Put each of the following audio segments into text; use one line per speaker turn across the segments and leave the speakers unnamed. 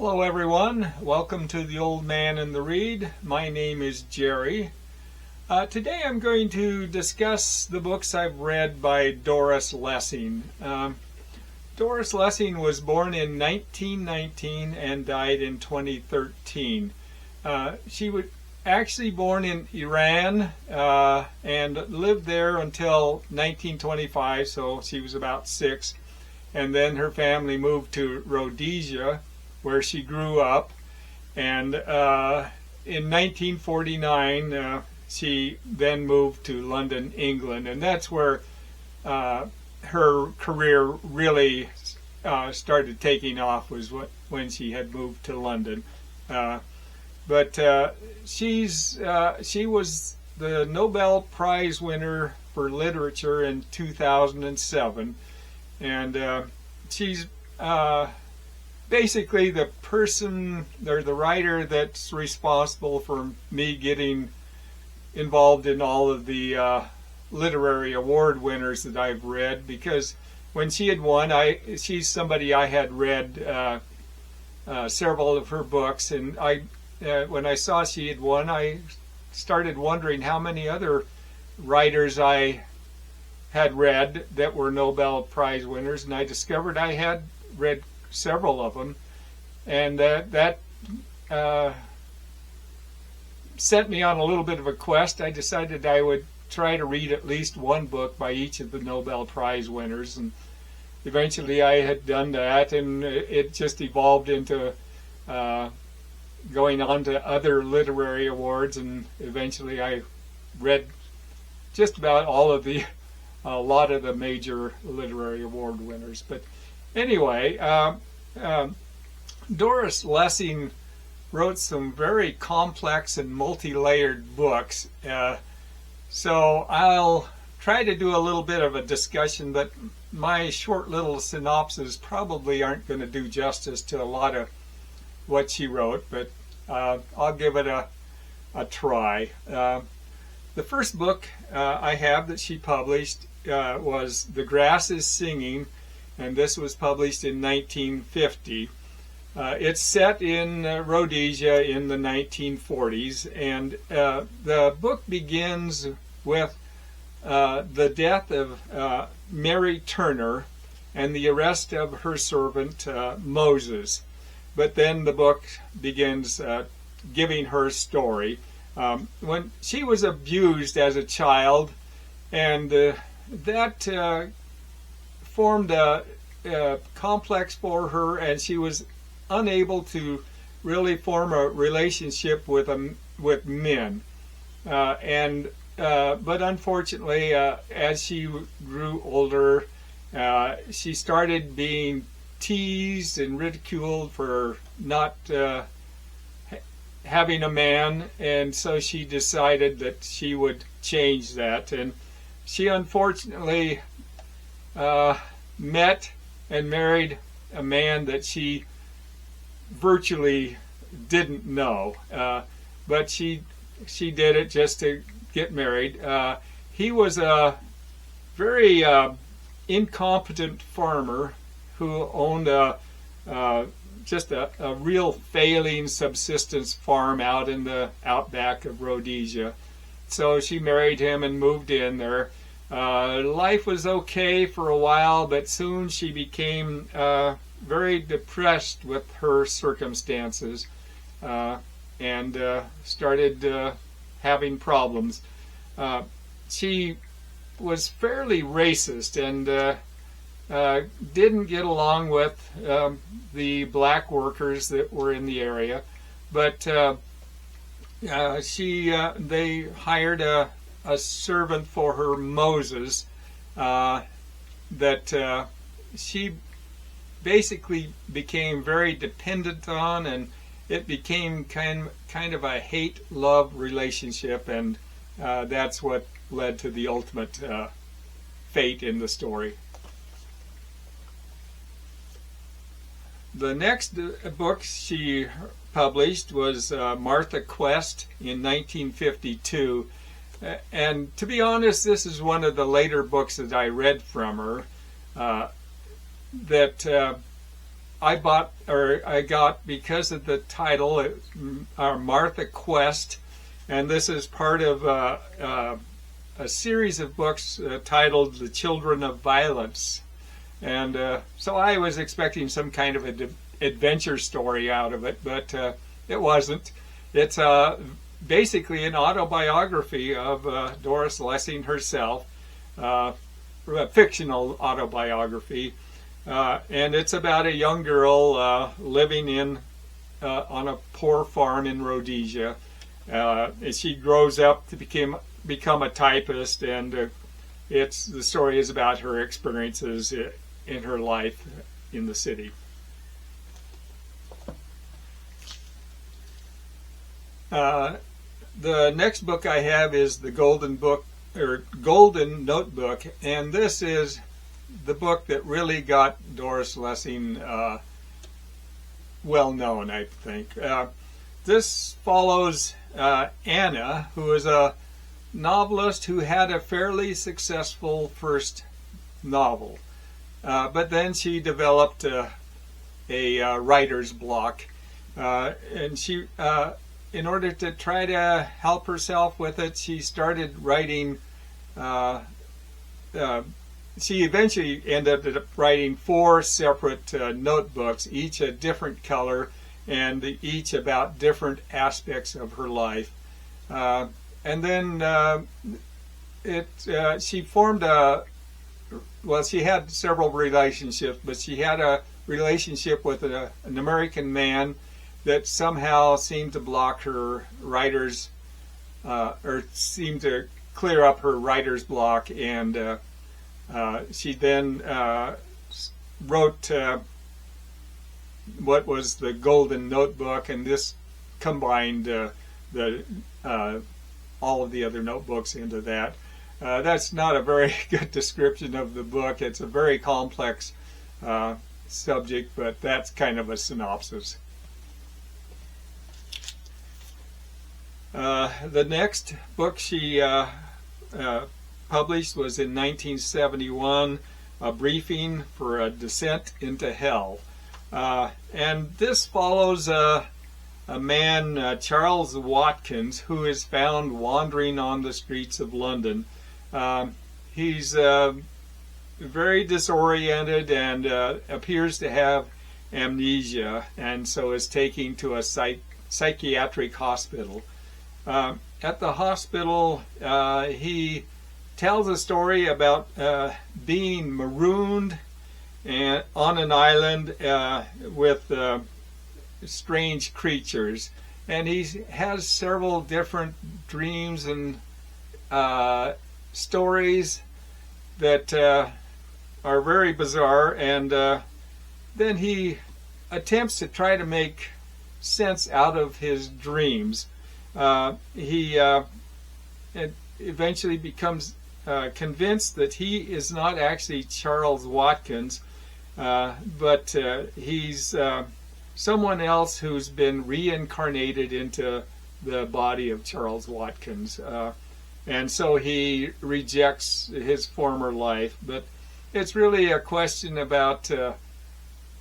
Hello everyone, welcome to The Old Man and the Read. My name is Jerry. Today I'm going to discuss the books I've read by Doris Lessing. Doris Lessing was born in 1919 and died in 2013. She was actually born in Iran and lived there until 1925, so she was about 6. And then her family moved to Rhodesia, where she grew up, and in 1949 she then moved to London, England, and that's where her career really started taking off, was when she had moved to London. But she was the Nobel Prize winner for literature in 2007, and she's basically the person or the writer that's responsible for me getting involved in all of the literary award winners that I've read, because when she had won, she's somebody I had read several of her books, and when I saw she had won, I started wondering how many other writers I had read that were Nobel Prize winners, and I discovered I had read several of them, and that sent me on a little bit of a quest. I decided I would try to read at least one book by each of the Nobel Prize winners, and eventually I had done that, and it just evolved into going on to other literary awards, and eventually I read just about a lot of the major literary award winners. But anyway, Doris Lessing wrote some very complex and multi-layered books, so I'll try to do a little bit of a discussion, but my short little synopses probably aren't going to do justice to a lot of what she wrote, but I'll give it a try. The first book I have that she published was The Grass is Singing, and this was published in 1950. It's set in Rhodesia in the 1940s, and the book begins with the death of Mary Turner and the arrest of her servant Moses. But then the book begins giving her story. When she was abused as a child, and that formed a complex for her, and she was unable to really form a relationship with men. But unfortunately, as she grew older, she started being teased and ridiculed for not having a man, and so she decided that she would change that. And she unfortunately met and married a man that she virtually didn't know, but she did it just to get married. He was a very incompetent farmer who owned just a real failing subsistence farm out in the outback of Rhodesia. So she married him and moved in there. Life was okay for a while, but soon she became very depressed with her circumstances and started having problems. She was fairly racist and didn't get along with the black workers that were in the area, but they hired a servant for her, Moses, that she basically became very dependent on, and it became kind of a hate-love relationship, and that's what led to the ultimate fate in the story. The next book she published was Martha Quest in 1952. And to be honest, this is one of the later books that I read from her that I got because of the title, Martha Quest, and this is part of a series of books titled The Children of Violence. And so I was expecting some kind of an adventure story out of it, but it wasn't. It's basically an autobiography of Doris Lessing herself, a fictional autobiography, and it's about a young girl living on a poor farm in Rhodesia. And she grows up to become a typist, and the story is about her experiences in her life in the city. The next book I have is the Golden Notebook, and this is the book that really got Doris Lessing well known, I think. This follows Anna, who is a novelist who had a fairly successful first novel, but then she developed a writer's block, and she in order to try to help herself with it, she started writing. She eventually ended up writing 4 separate notebooks, each a different color, and each about different aspects of her life. And then she formed she had several relationships, but she had a relationship with an American man that somehow seemed to block her writer's, or seemed to clear up her writer's block, and she then wrote what was the Golden Notebook, and this combined all of the other notebooks into that. That's not a very good description of the book. It's a very complex subject, but that's kind of a synopsis. The next book she published was in 1971, A Briefing for a Descent into Hell. And this follows a man, Charles Watkins, who is found wandering on the streets of London. He's very disoriented and appears to have amnesia, and so is taken to a psychiatric hospital. At the hospital, he tells a story about being marooned on an island with strange creatures, and he has several different dreams and stories that are very bizarre, and then he attempts to try to make sense out of his dreams. He eventually becomes convinced that he is not actually Charles Watkins, but he's someone else who's been reincarnated into the body of Charles Watkins. And so he rejects his former life. But it's really a question about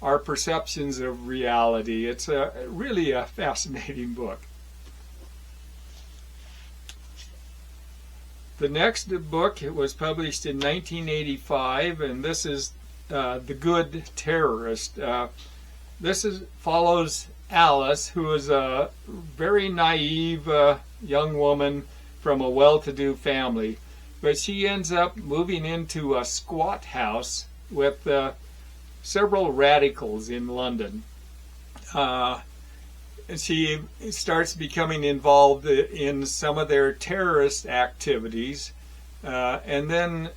our perceptions of reality. It's really a fascinating book. The next book was published in 1985, and this is The Good Terrorist. This follows Alice, who is a very naive young woman from a well-to-do family, but she ends up moving into a squat house with several radicals in London. She starts becoming involved in some of their terrorist activities, and then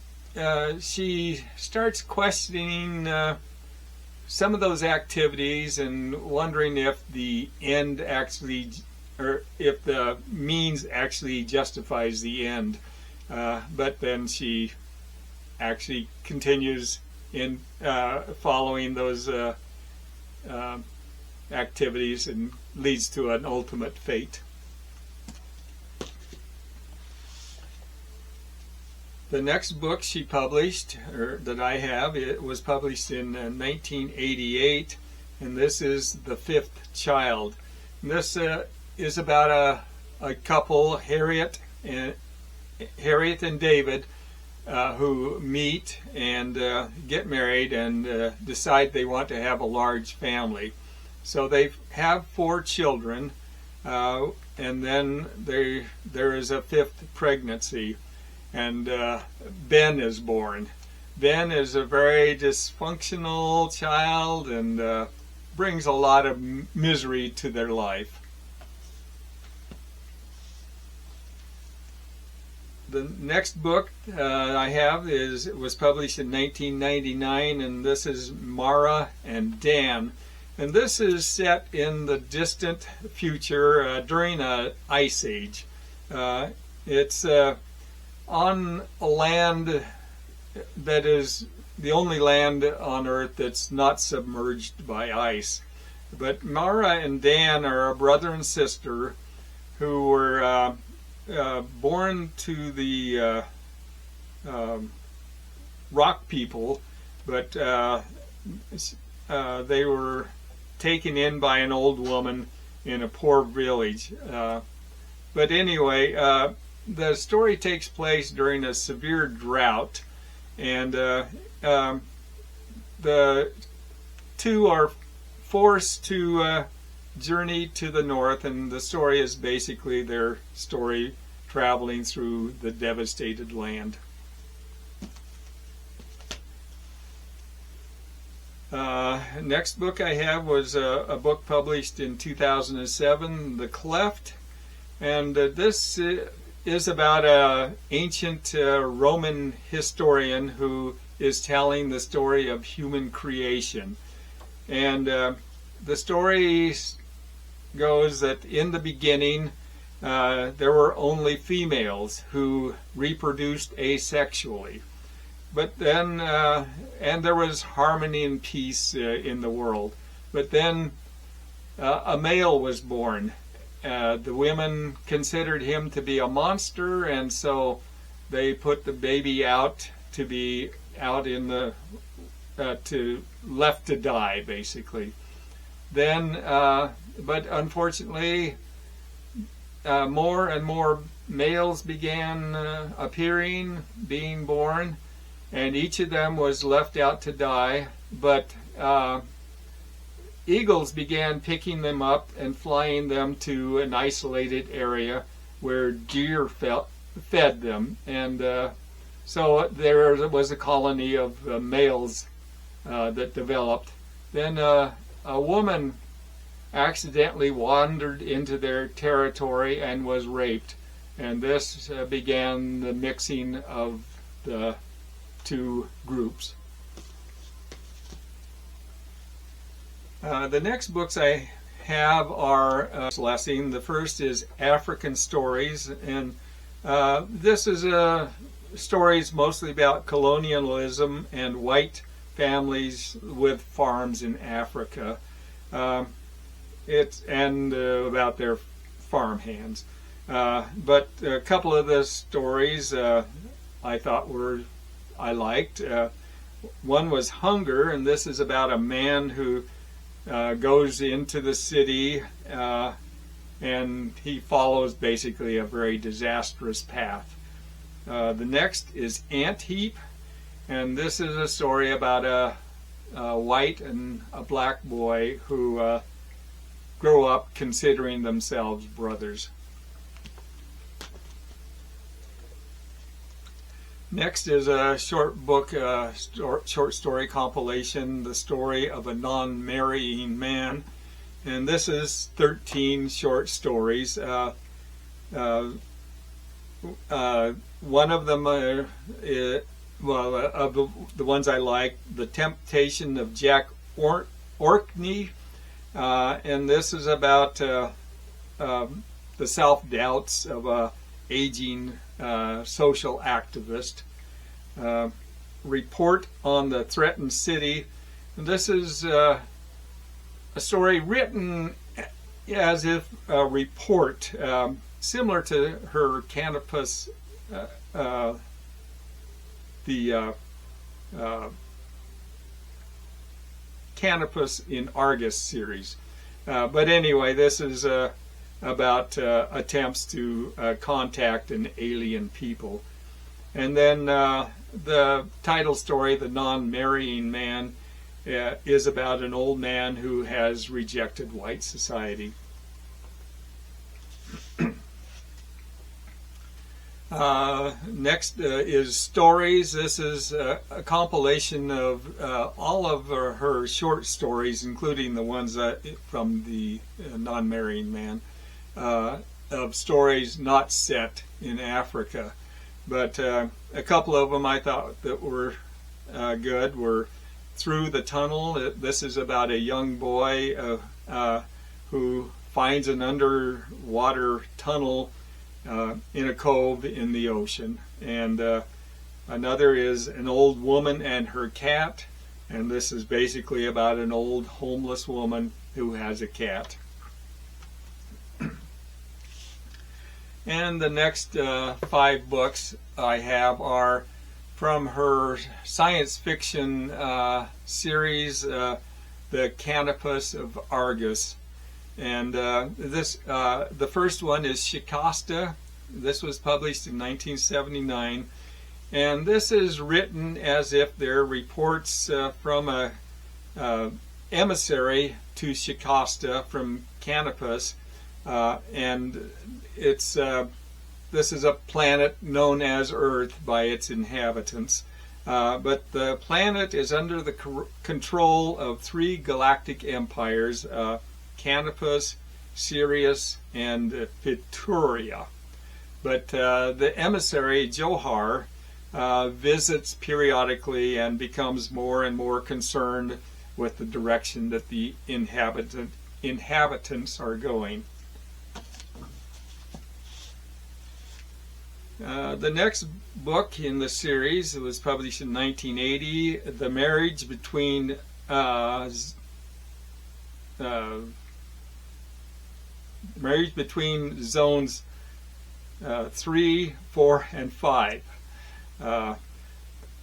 she starts questioning some of those activities and wondering if the end actually, or if the means actually justifies the end. But then she actually continues in following those activities and leads to an ultimate fate. The next book she published, or that I have, it was published in 1988, and this is the fifth child. And this is about a couple, Harriet and David, who meet and get married and decide they want to have a large family. So they have 4 children, and then there is a 5th pregnancy, and Ben is born. Ben is a very dysfunctional child and brings a lot of misery to their life. The next book I have was published in 1999, and this is Mara and Dan. And this is set in the distant future during an ice age. It's on a land that is the only land on Earth that's not submerged by ice. But Mara and Dan are a brother and sister who were born to the rock people, but they were taken in by an old woman in a poor village. But anyway, the story takes place during a severe drought, and the two are forced to journey to the north, and the story is basically their story traveling through the devastated land. Next book I have was a book published in 2007, The Cleft, and this is about an ancient Roman historian who is telling the story of human creation. And the story goes that in the beginning there were only females who reproduced asexually. But then, and there was harmony and peace in the world. But then a male was born. The women considered him to be a monster, and so they put the baby out to be out in the, left to die, basically. Then, but unfortunately, more and more males began appearing, being born, and each of them was left out to die, but eagles began picking them up and flying them to an isolated area where deer fed them, and so there was a colony of males that developed. Then a woman accidentally wandered into their territory and was raped, and this began the mixing of the 2 groups. The next books I have are Doris Lessing. The first is African Stories, and this is stories mostly about colonialism and white families with farms in Africa. And about their farm hands. But a couple of the stories I thought I liked. One was Hunger, and this is about a man who goes into the city and he follows basically a very disastrous path. The next is Ant Heap, and this is a story about a white and a black boy who grow up considering themselves brothers. Next is a short book, short story compilation, The Story of a Non-Marrying Man. And this is 13 short stories. One of them, of the ones I like, The Temptation of Jack Orkney. And this is about the self-doubts of a aging social activist. Report on the Threatened City. And this is a story written as if a report, similar to her Canopus, Canopus in Argus series. But anyway, this is about attempts to contact an alien people. And then the title story, The Non-Marrying Man, is about an old man who has rejected white society. Next is Stories. This is a compilation of all of her short stories, including the ones from the Non-Marrying Man, of stories not set in Africa. But a couple of them I thought that were good were Through the Tunnel. This is about a young boy who finds an underwater tunnel in a cove in the ocean. And another is An Old Woman and Her Cat, and this is basically about an old homeless woman who has a cat. And the next 5 books I have are from her science fiction series, The Canopus of Argos. And the first one is Shikasta. This was published in 1979. And this is written as if they're reports from a emissary to Shikasta from Canopus. And it's this is a planet known as Earth by its inhabitants. But the planet is under the control of 3 galactic empires, Canopus, Sirius, and Pituria. But the emissary, Johar, visits periodically and becomes more and more concerned with the direction that the inhabitants are going. The next book in the series was published in 1980, The Marriage Between Zones 3, 4, and 5.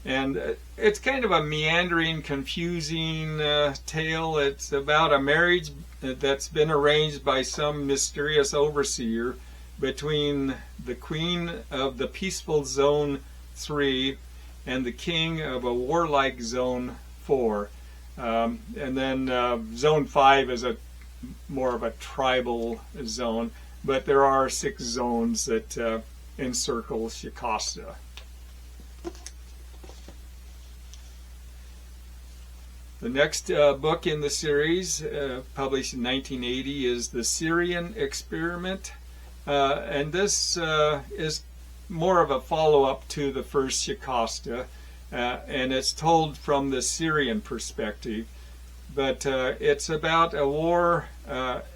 And it's kind of a meandering, confusing tale. It's about a marriage that's been arranged by some mysterious overseer between the queen of the peaceful Zone 3 and the king of a warlike Zone 4. And then Zone 5 is more of a tribal zone, but there are 6 zones that encircle Shikasta. The next book in the series, published in 1980, is The Syrian Experiment. And this is more of a follow-up to the first Shikasta, and it's told from the Syrian perspective. But it's about a war,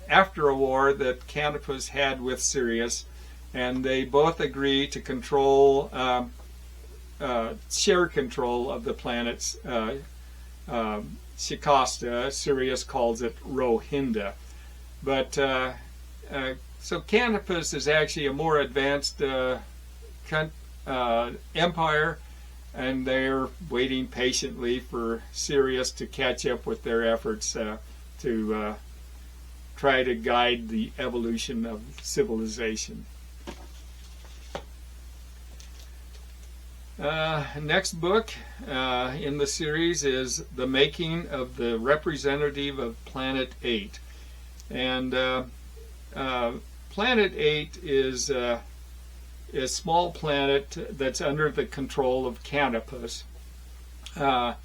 after a war that Canopus had with Sirius, and they both agree to control, share control of the planets. Shikasta, Sirius calls it Rohinda. But so Canopus is actually a more advanced empire, and they're waiting patiently for Sirius to catch up with their efforts to try to guide the evolution of civilization. Next book in the series is The Making of the Representative of Planet 8. And Planet 8 is a small planet that's under the control of Canopus. And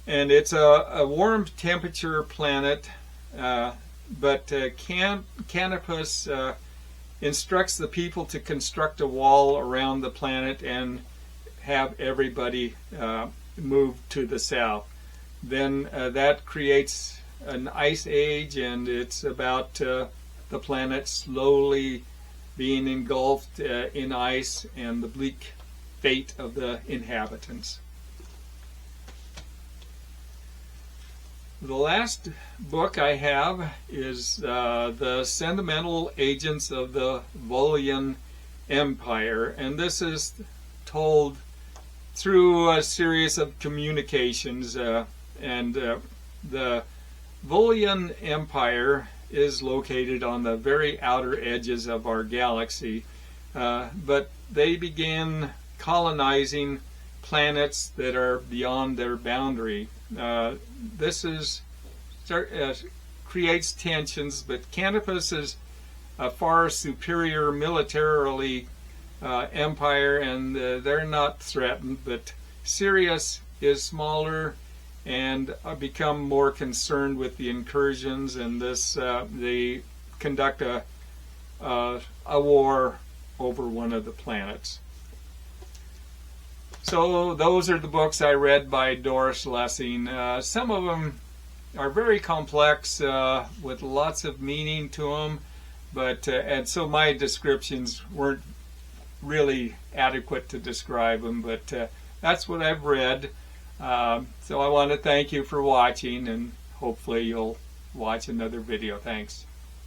it's a warm temperature planet, but Canopus instructs the people to construct a wall around the planet and have everybody move to the south. Then that creates an ice age, and it's about the planet slowly being engulfed in ice and the bleak fate of the inhabitants. The last book I have is The Sentimental Agents of the Volian Empire, and this is told through a series of communications, and The Volian Empire is located on the very outer edges of our galaxy, but they began colonizing planets that are beyond their boundary. This creates tensions, but Canopus is a far superior militarily empire, and they're not threatened, but Sirius is smaller and become more concerned with the incursions, and they conduct a war over one of the planets. So those are the books I read by Doris Lessing. Some of them are very complex with lots of meaning to them, but and so my descriptions weren't really adequate to describe them, but that's what I've read. So I want to thank you for watching, and hopefully you'll watch another video. Thanks.